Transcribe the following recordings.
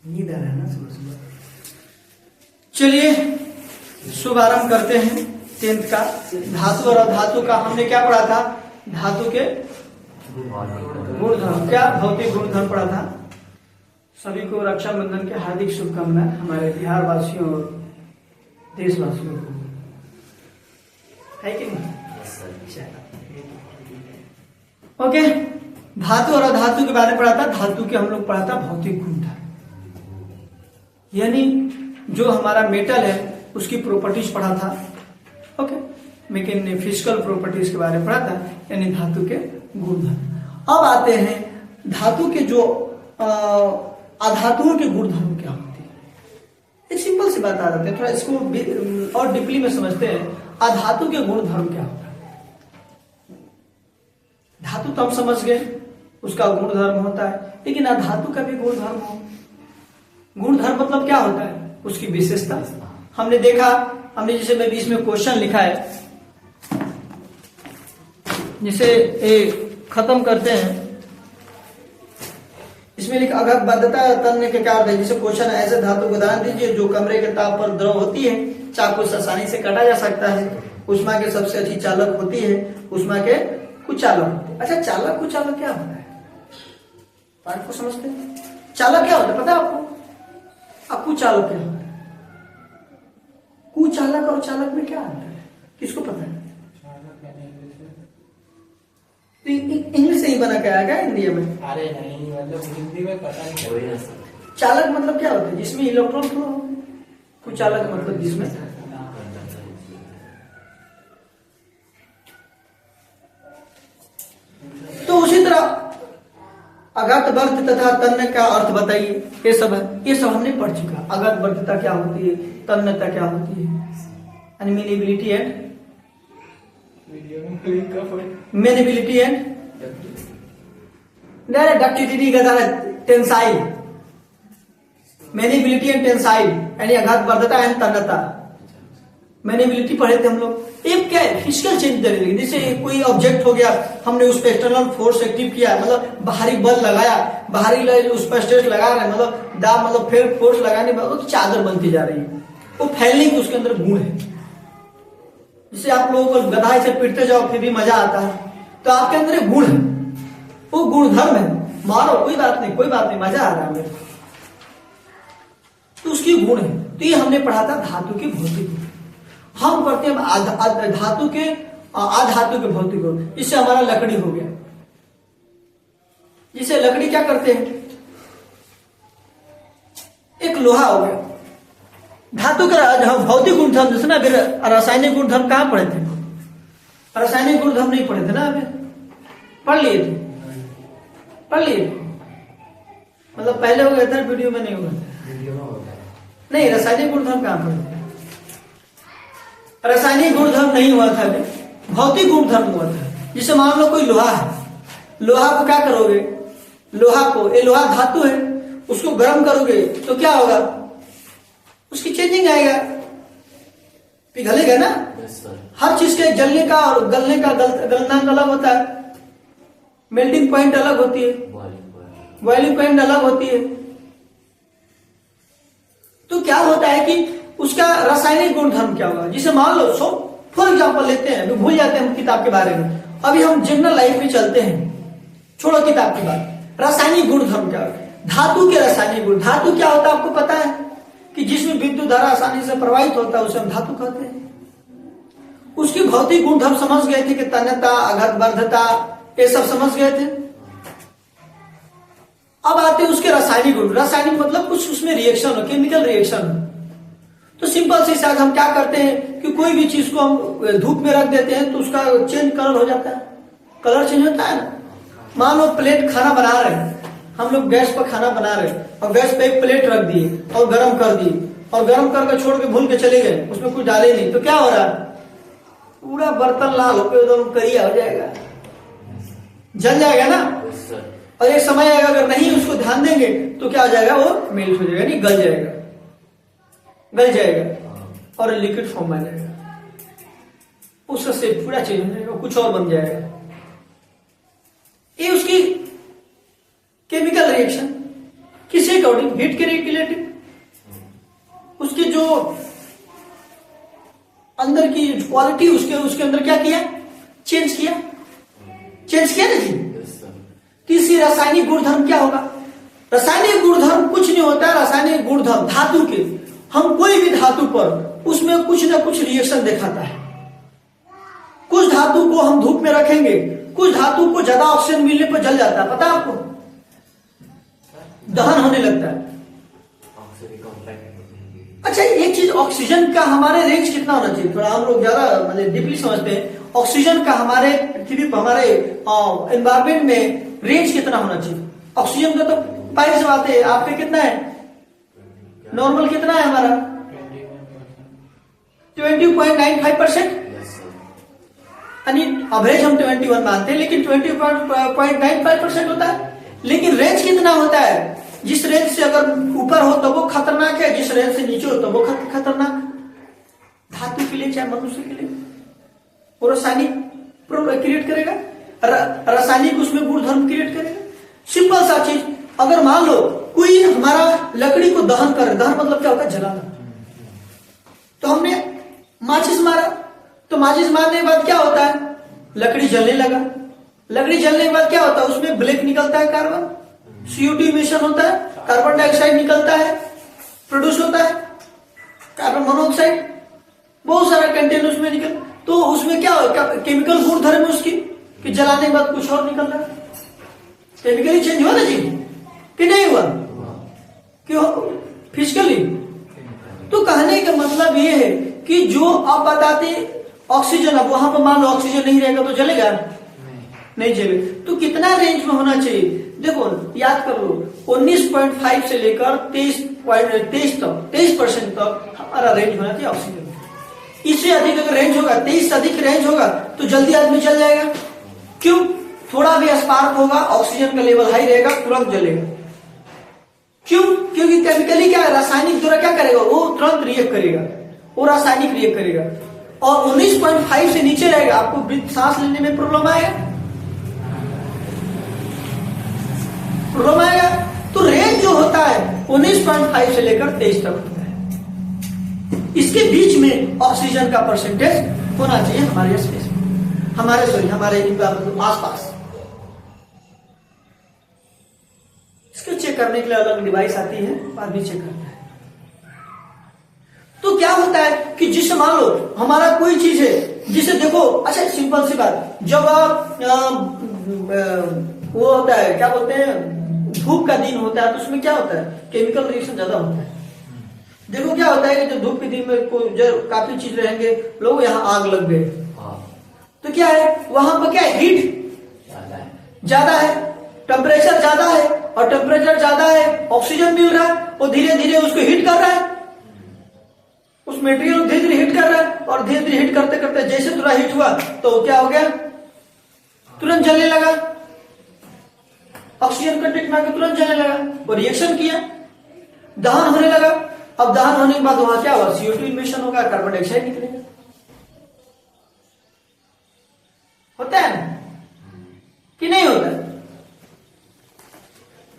नींद आ रहा है ना सुबह सुबह। चलिए शुभारंभ करते हैं 10th का धातु और अधातु का। हमने क्या पढ़ा था? धातु के गुणधर्म, क्या भौतिक गुणधर्म पढ़ा था। सभी को रक्षाबंधन के हार्दिक शुभकामनाएं, हमारे बिहार वासियों और देशवासियों को, है कि नहीं? ओके, धातु और अधातु के बारे में पढ़ा था। धातु के हम लोग पढ़ा था भौतिक गुणधर्म, यानी जो हमारा मेटल है उसकी प्रॉपर्टीज पढ़ा था। ओके, लेकिन फिजिकल प्रॉपर्टीज के बारे में पढ़ा था, यानी धातु के गुणधर्म। अब आते हैं धातु के जो अधातुओं के गुणधर्म क्या होते हैं। एक सिंपल सी बात आ जाती है, थोड़ा इसको और डीपली में समझते हैं। अधातु के गुणधर्म क्या होता है? धातु तो हम समझ गए, उसका गुणधर्म होता है, लेकिन अधातु का भी गुणधर्म हो। गुणधर्म मतलब क्या होता है? उसकी विशेषता। हमने देखा, हमने जैसे मैं बीच में क्वेश्चन लिखा है, जिसे खत्म करते हैं। इसमें लिखा अगतबद्धता तन्य के क्या है। जैसे क्वेश्चन है, ऐसे धातु को उदाहरण दीजिए जो कमरे के ताप पर द्रव होती है, चाकू से आसानी से काटा जा सकता है, ऊष्मा के सबसे अच्छी चालक होती है, ऊष्मा के कुचालक होते हैं। अच्छा, चालक कुचालक क्या होता है? पाठ को समझते हैं। चालक क्या होता है पता है आपको? अब कुचालक क्या होता है? कुचालक और चालक में क्या अंतर है? किसको पता है? तो इंग्लिश से ही बना क्या है क्या हिंदी में? अरे नहीं, मतलब हिंदी में पता नहीं। चालक मतलब क्या होता है? जिसमें इलेक्ट्रॉन फ्लो हो। कुचालक मतलब जिसमें तो उसी तरह अगत वर्त तथा तन्य का अर्थ बताइए। ये सब है, ये सब हमने पढ़ चुका। अगत वर्तता क्या होती है, तन्यता क्या होती है, अनमिनेबिलिटी एंड मेनेबिलिटी एंड डक्टिलिटी का टेंसाइल, मेनेबिलिटी एंड टेंसाइल, यानी अघात वर्धता एंड तन्यता। मेनेबिलिटी पढ़े थे हम लोग। एक क्या है? फिजिकल चेंज करेंगे। जैसे कोई ऑब्जेक्ट हो गया, हमने उस पर एक्सटर्नल फोर्स एक्टिव किया, मतलब बाहरी बल लगाया, बाहरी उस पर स्ट्रेस लगा रहे हैं, मतलब दाब, मतलब फिर फोर्स लगाने में तो चादर बनती जा रही है। वो फैलने की उसके अंदर गुण है। जैसे आप लोगों को गधा से पीटते जाओ फिर भी मजा आता है, तो आपके अंदर एक गुण है, वो गुणधर्म है। मारो कोई बात नहीं, कोई बात नहीं, मजा आ रहा है मेरे को, तो उसकी गुण है। तो ये हमने पढ़ा था धातु के भौतिक गुण। हम पढ़ते हैं धातु के अधातु के भौतिक गुण। इससे हमारा लकड़ी हो गया। जिसे लकड़ी क्या करते हैं? एक लोहा हो गया। धातु का भौतिक गुणधर्म जैसे ना, फिर रासायनिक गुणधर्म कहां पढ़े थे? रासायनिक गुणधर्म नहीं पढ़े थे ना, अभी पढ़ लिए थे, पढ़ लिए थे। मतलब पहले हो गया था, वीडियो में नहीं हुआ था। नहीं, रासायनिक गुणधर्म कहां पढ़े थे? रासायनिक गुणधर्म नहीं हुआ था, भौतिक गुणधर्म हुआ था। जिसे मान लो कोई लोहा है, लोहा को क्या करोगे? लोहा को, ये लोहा धातु है, उसको गर्म करोगे तो क्या होगा? उसकी चेंजिंग आएगा, पिघलेगा ना। हर चीज के जलने का और गलने का गलनांक अलग होता है, मेल्टिंग पॉइंट अलग होती है, बॉइलिंग पॉइंट अलग होती है। तो क्या होता है कि उसका रासायनिक गुणधर्म क्या होगा? जिसे मान लो फॉर एग्जाम्पल लेते हैं, तो भूल जाते हैं हम किताब के बारे में। अभी हम जनरल लाइफ में चलते हैं, छोड़ो किताब की बात। रासायनिक गुणधर्म क्या होगा? धातु के रासायनिक गुण। धातु क्या होता है आपको पता है? कि जिसमें विद्युत धारा आसानी से प्रवाहित होता है उसे हम धातु कहते हैं। उसकी भौतिक गुणधर्म समझ गए थे कि तन्यता, अघात वर्धता, ये सब समझ गए थे। अब आते हैं उसके रासायनिक गुण। रासायनिक मतलब कुछ उसमें रिएक्शन हो, केमिकल रिएक्शन हो। तो सिंपल से शायद हम क्या करते हैं कि कोई भी चीज को हम धूप में रख देते हैं तो उसका चेंज कलर हो जाता है, कलर चेंज होता है ना। मान लो प्लेट खाना बना रहे हैं, हम लोग गैस पर खाना बना रहे हैं और गैस पे एक प्लेट रख दिए और गर्म कर दिए, और गर्म करके छोड़ के भूल के चले गए, उसमें कुछ डाले नहीं, तो क्या हो रहा है? पूरा बर्तन लाल होकर एकदम करिया हो जाएगा, जल जाएगा ना। और एक समय आएगा अगर नहीं उसको ध्यान देंगे तो क्या हो जाएगा? वो मेल्ट हो जाएगा, नहीं गल जाएगा, गल जाएगा और लिक्विड फॉर्म में आ जाएगा। उसका शेप पूरा चेंज हो जाएगा, कुछ और बन जाएगा। ये उसकी रिएक्शन किसी अकॉर्डिंग, हीट के रिलेटिव, उसकी जो अंदर की क्वालिटी उसके अंदर क्या किया, चेंज किया ना जी। तीसरी रासायनिक गुणधर्म क्या होगा, रासायनिक गुणधर्म कुछ नहीं होता है, रासायनिक गुणधर्म धातु के, हम कोई भी धातु पर उसमें कुछ ना कुछ रिएक्शन दिखाता है। कुछ धातु को हम धूप में रखेंगे, कुछ धातु को ज्यादा ऑक्सीजन मिलने पर जल जाता है, पता है आपको, दहन होने लगता है। अच्छा एक चीज, ऑक्सीजन का हमारे रेंज कितना होना चाहिए, थोड़ा हम लोग ज्यादा मतलब डीपली समझते हैं, ऑक्सीजन का हमारे पृथ्वी पर, हमारे एनवायरमेंट में रेंज कितना होना चाहिए। ऑक्सीजन का तो पाइप से बात है, आपके कितना है, नॉर्मल कितना है हमारा 20.95%, यानी एवरेज हम 21 मानते हैं, लेकिन 20.95% होता है। लेकिन रेंज कितना होता है, जिस रेंज से अगर ऊपर हो तो वो खतरनाक है, जिस रेंज से नीचे हो तो वो खतरनाक। धातु के लिए चाहे मनुष्य के लिए वो रासायनिक क्रिएट करेगा, रासायनिक उसमें गुणधर्म क्रिएट करेगा। सिंपल सा चीज, अगर मान लो कोई हमारा लकड़ी को दहन करे, दहन मतलब क्या होता है, जलाना। तो हमने माचिस मारा, तो माचिस मारने के बाद क्या होता है, लकड़ी जलने लगा। लकड़ी जलने के बाद क्या होता है, उसमें ब्लैक निकलता है कार्बन, CO2 इमिशन होता है, कार्बन डाइऑक्साइड निकलता है, प्रोड्यूस होता है, कार्बन मोनोऑक्साइड, बहुत सारा कंटेंट उसमें निकल। तो उसमें क्या होगा, केमिकल गुणधर्म उसकी कि जलाने के बाद कुछ और निकल रहा है, केमिकली चेंज हुआ ना जी कि नहीं हुआ, क्यों, फिजिकली। तो कहने का मतलब ये है कि जो आप बताते ऑक्सीजन, अब वहां पर मान लो ऑक्सीजन नहीं रहेगा तो जलेगा, नहीं जलेगा। तो कितना रेंज में होना चाहिए, देखो याद कर लो, 19.5 से लेकर 23% तक हमारा रेंज होना चाहिए ऑक्सीजन। इससे अधिक अगर रेंज होगा, 23 से अधिक रेंज होगा तो जल्दी आदमी जल जाएगा। क्यों, थोड़ा भी स्पार्क होगा, ऑक्सीजन का लेवल हाई रहेगा, तुरंत जलेगा। क्यों, क्योंकि केमिकली क्या है, रासायनिक द्वारा क्या करेगा, वो तुरंत रिएक्ट करेगा, वो रासायनिक रिएक्ट करेगा। और 19.5 से नीचे रहेगा, आपको सांस लेने में प्रॉब्लम आएगा, तो रेंज जो होता है 19.5 से लेकर 23 तक होता है। इसके बीच में ऑक्सीजन का परसेंटेज होना चाहिए हमारे स्पेस में, हमारे आसपास। इसको चेक करने के लिए अलग डिवाइस आती है, बाद में चेक करता है। तो क्या होता है कि जिससे मान लो हमारा कोई चीज है, जिसे देखो, अच्छा सिंपल सी बात, जब आप वो होता है क्या बोलते हैं, धूप का दिन होता है, तो उसमें क्या होता है, केमिकल रिएक्शन ज्यादा होता है। देखो क्या होता है कि जब धूप के दिन में जब काफी चीज रहेंगे, लोग यहाँ आग लग गए, तो क्या है, वहां पर क्या है, हीट ज्यादा है, टेम्परेचर ज्यादा है, और टेम्परेचर ज्यादा है, ऑक्सीजन मिल रहा है, वो धीरे धीरे उसको हीट कर रहा है, उस मटेरियल धीरे धीरे हीट कर रहा है, और धीरे धीरे हीट करते करते जैसे थोड़ा हीट हुआ तो क्या हो गया, तुरंत जलने लगा, ऑक्सीजन कंटेंट में आकर तुरंत जलने लगा, वो रिएक्शन किया, दहन होने लगा। अब दहन होने के बाद वहां क्या हुआ, CO2 इमिशन होगा, कार्बन डाइऑक्साइड निकलेगा, होता है ना कि नहीं होता है।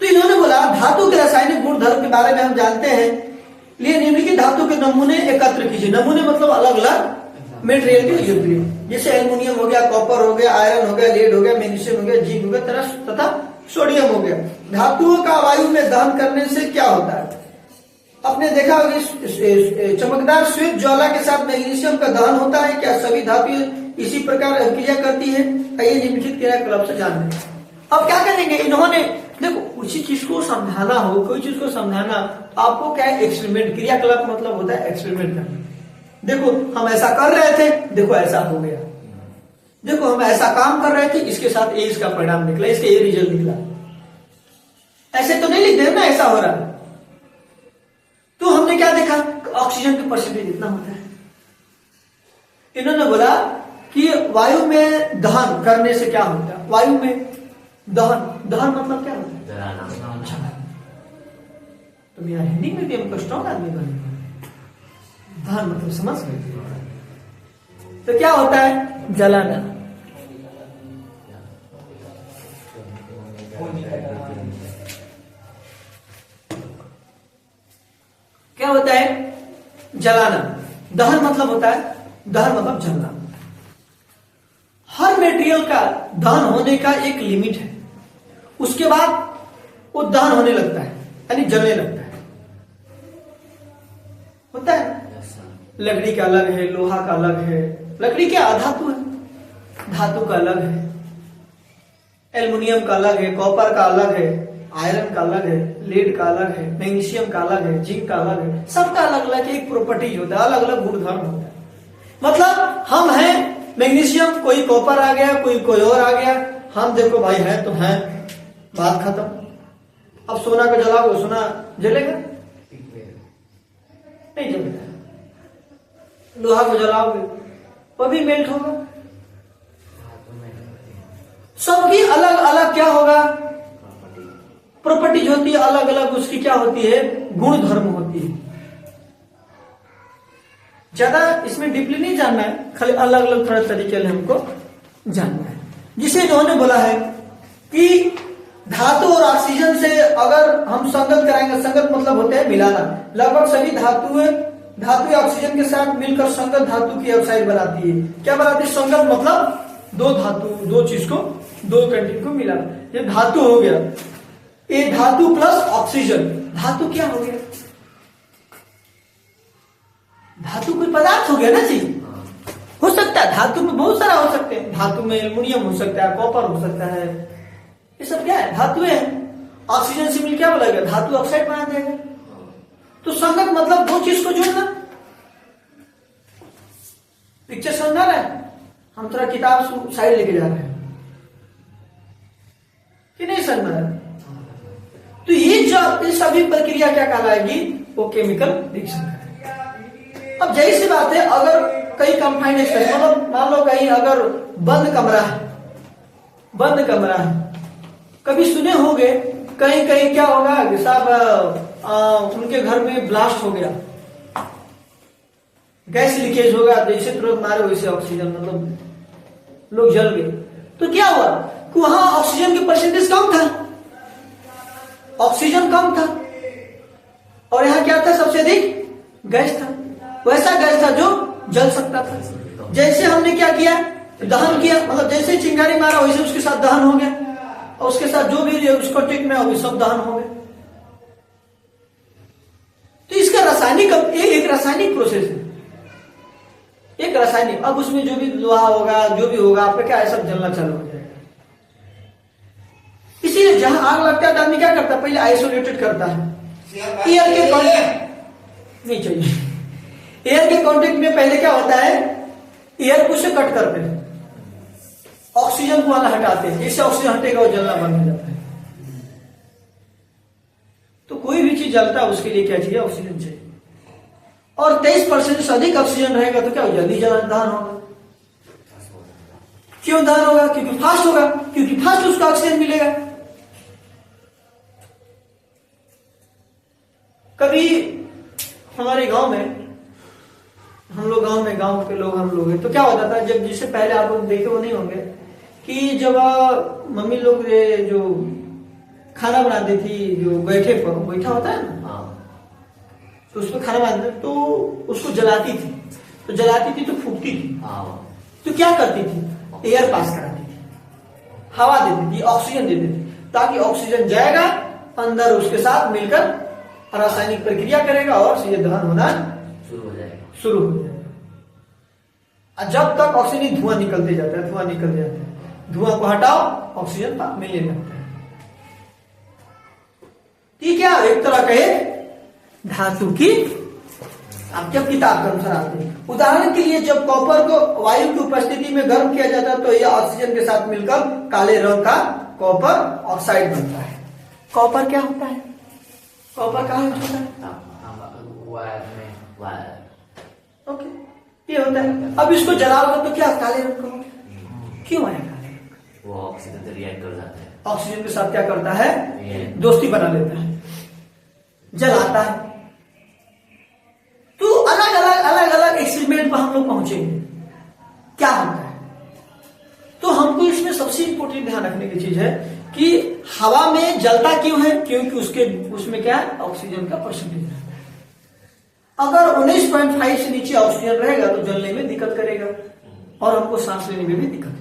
तो इन्होंने बोला धातु के रासायनिक गुणधर्म के बारे में हम जानते हैं, लिए निम्नलिखित धातु के नमूने एकत्र कीजिए। नमूने मतलब अलग अलग मेटेरियल के लिए, जैसे एल्युमिनियम हो गया, कॉपर हो गया, आयरन हो गया, लेड हो गया, मैग्नीशियम हो गया, जिंक हो गया, तथा सोडियम हो गया। धातुओं का वायु में दहन करने से क्या होता है, आपने देखा होगा चमकदार श्वेत ज्वाला के साथ मैग्नीशियम का दहन होता है। क्या सभी धातु इसी प्रकार क्रिया करती है, आइए निम्नलिखित क्रियाकलाप से जान लें। अब क्या करेंगे, इन्होंने देखो किसी चीज को समझाना हो, कोई चीज को समझाना, आपको क्या है, एक्सपेरिमेंट, क्रियाकलाप मतलब होता है एक्सपेरिमेंट करना। देखो हम ऐसा कर रहे थे, देखो ऐसा हो गया, देखो हम ऐसा काम कर रहे थे, इसके साथ ये इसका परिणाम निकला, इसके ये रिजल्ट निकला। ऐसे तो नहीं लिखते ना ऐसा हो रहा है। तो हमने क्या देखा, ऑक्सीजन का परसेंटेज इतना होता है। इन्होंने बोला कि वायु में दहन करने से क्या होता है, वायु में दहन मतलब क्या होता है, तो मेरा हिंदी में भी हमको स्ट्रॉन्ग आदमी बने, दहन मतलब समझ गए। तो क्या होता है, जलाना। क्या होता है? जलाना। दहन मतलब होता है, दहन मतलब जलना। हर मटेरियल का दहन होने का एक लिमिट है, उसके बाद वो दहन होने लगता है, यानी जलने लगता है। होता है? लकड़ी का अलग है, लोहा का अलग है। लकड़ी क्या धातु है, धातु का अलग है, एल्युमिनियम का अलग है, कॉपर का अलग है, आयरन का अलग है, लेड का अलग है, मैग्नीशियम का अलग है, जिंक का अलग है। सबका अलग अलग एक प्रॉपर्टीज होता है, अलग अलग गुणधर्म होता है। मतलब हम हैं मैग्नीशियम, कोई कॉपर आ गया, कोई और आ गया, हम देखो भाई है तो है, बात खत्म। अब सोना को जलाओगे, सोना जलेगा? नहीं जलेगा। लोहा को जलाओगे वो भी मेल्ट होगा। सबकी अलग अलग क्या होगा? प्रॉपर्टीज होती है, अलग अलग उसकी क्या होती है? गुण धर्म होती है। ज्यादा इसमें डीपली नहीं जानना है, खाली अलग अलग थोड़ा तरीके से हमको जानना है। जिसे इन्होंने बोला है कि धातु और ऑक्सीजन से अगर हम संगत कराएंगे, संगत मतलब होता है मिलाना। लगभग सभी धातु ऑक्सीजन के साथ मिलकर संगत धातु की ऑक्साइड बनाती है। क्या बनाती है? संगत मतलब दो धातु, दो चीज को, दो कंटेंट को मिलाना। ये धातु हो गया, ये धातु प्लस ऑक्सीजन। धातु क्या हो गया? धातु कोई पदार्थ हो गया ना जी। हो सकता है धातु में बहुत सारा हो सकते हैं, धातु में एल्युमिनियम हो सकता है, कॉपर हो सकता है, ये सब क्या है? धातु है। ऑक्सीजन से मिल क्या बोला गया? धातु ऑक्साइड बना देगा। तो संगत मतलब दो चीज को जोड़ना। पिक्चर समझ आ रहा है? हम थोड़ा किताब साइड लेके जा रहे हैं कि नहीं समझ रहा है? तो ये सभी प्रक्रिया क्या कहलाएगी? वो केमिकल रिएक्शन है। अब जैसी सी बात है, अगर कहीं कंफाइंड स्पेस, मतलब मान लो कहीं अगर बंद कमरा है, कभी सुने होंगे कहीं कहीं क्या होगा कि साहब उनके घर में ब्लास्ट हो गया, गैस लीकेज होगा, जैसे तुरंत मारे वैसे ऑक्सीजन, मतलब लोग जल गए। तो क्या हुआ कि वहां ऑक्सीजन की परसेंटेज कम था, ऑक्सीजन कम था, और यहां क्या था? सबसे अधिक गैस था। वैसा गैस था जो जल सकता था। जैसे हमने क्या किया? दहन किया, मतलब जैसे चिंगारी मारा वैसे उसके साथ दहन हो गया, और उसके साथ जो भी उसको टिक में हो सब दहन हो गए। तो इसका एक रासायनिक प्रोसेस है, एक रासायनिक। अब उसमें जो भी लोहा होगा, जो भी होगा, आपका क्या है? सब जलना चालू हो जाएगा। इसीलिए जहां आग लगता है तो आदमी क्या करता है? पहले आइसोलेटेड करता है। एयर के कांटेक्ट नहीं चाहिए, एयर के कांटेक्ट में पहले क्या होता है? एयर को से कट करते हैं, ऑक्सीजन को वाला हटाते हैं। इससे ऑक्सीजन हटेगा वो जलना बंद हो जाता है। तो कोई भी चीज जलता है उसके लिए क्या चाहिए? ऑक्सीजन चाहिए। और 23% से अधिक ऑक्सीजन रहेगा तो क्या हो? जल्दी दहन होगा। क्यों दहन होगा? क्योंकि फास्ट होगा, क्योंकि फास्ट उसको ऑक्सीजन मिलेगा। कभी हमारे गांव में, हम लोग गांव के लोग हम लोग हैं, तो क्या होता था जब, जिससे पहले आप लोग देखे वो नहीं होंगे कि जब मम्मी लोग जो खाना बनाती थी, जो गोईठा होता है ना, तो उसमें खाना बनाते तो उसको जलाती थी, तो फूकती थी। तो क्या करती थी? एयर पास कराती थी, हवा देती थी, ऑक्सीजन देती थी, ताकि ऑक्सीजन जाएगा अंदर, उसके साथ मिलकर रासायनिक प्रक्रिया करेगा और सीधे दहन होना शुरू हो जाएगा। जब तक ऑक्सीजन धुआं निकलते जाता है, धुआं को हटाओ, ऑक्सीजन मिलने लगता है। ठीक है, एक तरह का धातु की, आप जब किताब के अनुसार आते हैं। उदाहरण के लिए जब कॉपर को वायु की उपस्थिति में गर्म किया जाता है तो यह ऑक्सीजन के साथ मिलकर काले रंग का कॉपर ऑक्साइड बनता है। कॉपर क्या होता है? कॉपर कहाँ यूज होता है? ओके, ये होता है। अब इसको जलाओगे तो क्या काले रंग का होगा? क्यों आया काले रंग? वो ऑक्सीजन से रिएक्ट कर जाता है, ऑक्सीजन के साथ क्या करता है? दोस्ती बना लेता है, जलाता है। तो अलग अलग एक्सपेरिमेंट पर हम लोग पहुंचेंगे क्या होता है। तो हमको इसमें सबसे इंपॉर्टेंट ध्यान रखने की चीज है कि हवा में जलता क्यों है? क्योंकि उसमें क्या है? ऑक्सीजन का परसेंटेज रहता है। अगर 19.5 से नीचे ऑक्सीजन रहेगा तो जलने में दिक्कत करेगा और हमको सांस लेने में भी दिक्कत है।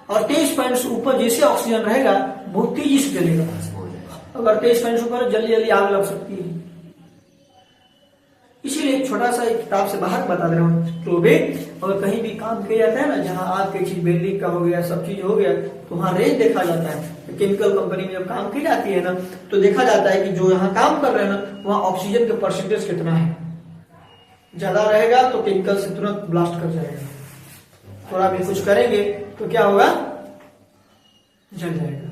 और 23 पॉइंट से ऊपर जैसे ऑक्सीजन रहेगा बहुत तेजी से जलेगा। अगर 23 पॉइंट से ऊपर जल्दी जल्दी आग लग सकती है। इसीलिए एक छोटा सा एक किताब से बाहर बता दे रहा हूँ। क्लोबेट अगर कहीं भी काम किया जाता है ना, जहाँ आग की चीज बिल्डिंग का हो गया, सब चीज हो गया, तो वहाँ रेंज देखा जाता है। केमिकल कंपनी में जब काम की जाती है ना, तो देखा जाता है कि जो यहाँ काम कर रहे हैं ना, वहाँ ऑक्सीजन का परसेंटेज कितना है। ज्यादा रहेगा तो केमिकल से तुरंत ब्लास्ट कर जाएगा। थोड़ा भी कुछ करेंगे तो क्या होगा, जल जाएगा।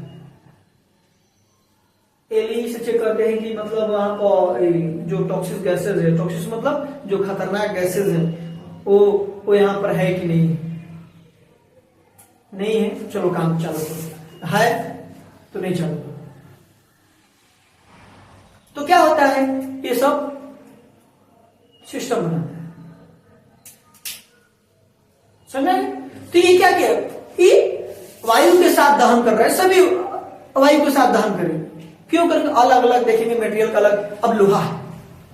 एलई से चेक करते हैं कि मतलब वहां पर जो टॉक्सिक गैसेज है, टॉक्सिक मतलब जो खतरनाक गैसेज है, वो यहाँ पर है कि नहीं। नहीं है, चलो काम चालू करो। है तो नहीं चालू करो। तो क्या होता है, ये सब सिस्टम बनाता है। समझे? तो ये क्या किया, ये वायु के साथ दहन कर रहा है, सभी वायु के साथ दहन करेंगे। क्यों करके अलग अलग देखेंगे, मटेरियल का अलग। अब लोहा है,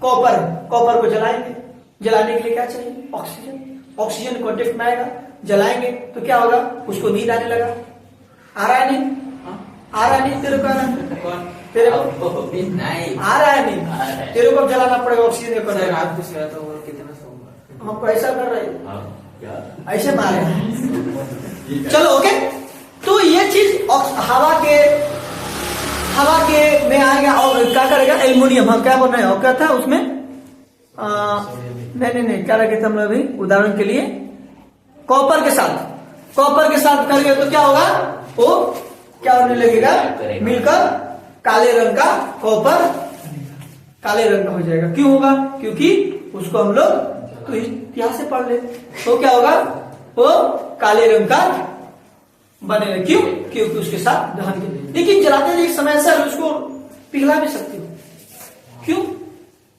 कॉपर, कॉपर को जलाएंगे, जलाने के लिए क्या चाहिए, ऑक्सीजन। ऑक्सीजन कांटेक्ट में आएगा, जलाएंगे तो क्या होगा, उसको नींद आने लगा। आ रहा है नहीं, आ रहा नहीं तेरे को, तेरे को नहीं आ रहा है नहीं, तेरे को जलाना पड़ेगा ऑक्सीजन का। रात को सोया तो और कितना सोऊंगा। हमको ऐसा कर रहे हैं, ऐसे मारे। चलो ओके। तो ये चीज हवा के में आ गया। और क्या करेगा, एल्युमिनियम। हम क्या बोल रहे हैं, और क्या था उसमें, नहीं क्या रखे थे हम अभी उदाहरण के लिए, कॉपर के साथ करेंगे तो क्या होगा, वो क्या होने लगेगा, मिलकर काले रंग का कॉपर काले रंग का हो जाएगा। क्यों होगा, क्योंकि उसको हम लोग तो इतिहास से पढ़ ले, तो क्या होगा, वो काले रंग का बनेगा। क्यों, क्योंकि उसके साथ दहन के। लेकिन जलाते एक समय से उसको पिघला भी सकती हो। क्यों,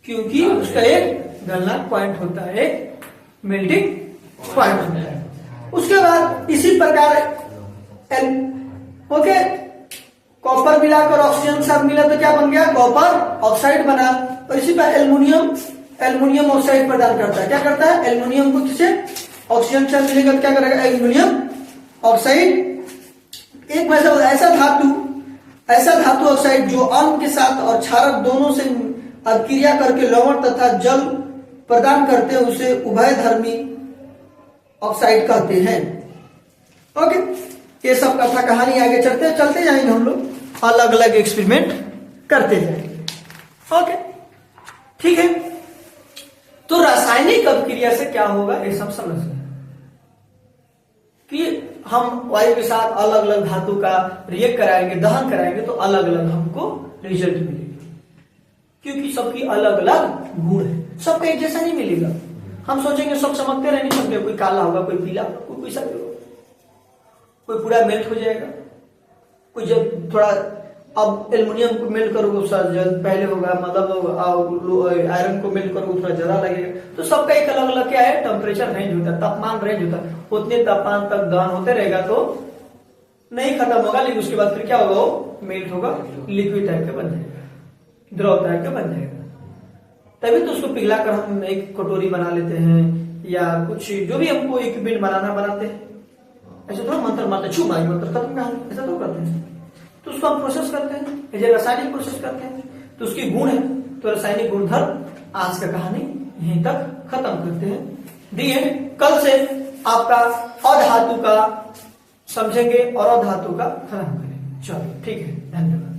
क्योंकि उसका एक गलना पॉइंट होता है, एक मेल्टिंग पॉइंट होता है। उसके बाद इसी प्रकार ओके, कॉपर मिलाकर ऑक्सीजन साथ मिला तो क्या बन गया, कॉपर ऑक्साइड बना। और इसी पर एल्युमिनियम ऑक्साइड प्रदान करता है। क्या करता है, एल्युमिनियम को किसे ऑक्सीजन साथ मिलेगा तो क्या करेगा, एल्युमिनियम ऑक्साइड। एक ऐसा धातु ऑक्साइड जो अम्ल के साथ और क्षारक दोनों से अभिक्रिया करके लवण तथा जल प्रदान करते हैं, उसे उभयधर्मी ऑक्साइड कहते हैं। ओके, ये सब कथा कहानी आगे चलते जाएंगे, हम लोग अलग अलग एक्सपेरिमेंट करते जाएंगे। ओके, ठीक है। तो रासायनिक अभिक्रिया से क्या होगा, ये सब समझ गए कि हम वायु के साथ अलग अलग धातु का रिएक्ट कराएंगे, दहन कराएंगे, तो अलग अलग हमको रिजल्ट मिलेगा। क्योंकि सबकी अलग अलग गुण है, सबका एक जैसा नहीं मिलेगा। हम सोचेंगे सब चमकते रह नहीं सकते, कोई काला होगा, कोई पीला होगा, कोई कैसा भी होगा, कोई पूरा मेल्ट हो जाएगा, कोई जब थोड़ा अब एल्युमिनियम को मेल्ट करोगे पहले होगा, मतलब आयरन को मेल्ट करोगे थोड़ा ज्यादा लगेगा। तो सबका एक अलग अलग क्या है, टेम्परेचर रेंज होता है, तापमान रेंज होता है। उतने तापमान तक दहन होते रहेगा तो नहीं खत्म होगा, लेकिन उसके बाद फिर क्या होगा, वो मेल्ट होगा, लिक्विड टाइप का बन जाएगा, द्रव टाइप का बन जाएगा। तभी तो उसको पिघलाकर हम एक कटोरी बना लेते हैं, या कुछ जो भी हमको इक्विपमेंट बनाते हैं। ऐसे थोड़ा मंत्र मंत्र खत्म कहानी, ऐसा तो करते हैं। तो उसको हम प्रोसेस करते हैं, ऐसे रासायनिक प्रोसेस करते हैं, तो उसकी गुण है, तो रासायनिक गुणधर्म। आज का कहानी यहीं तक खत्म करते हैं। दी एंड। कल से आपका अधातु का समझेंगे और अधातु का खत्म करेंगे। चलो ठीक है, धन्यवाद।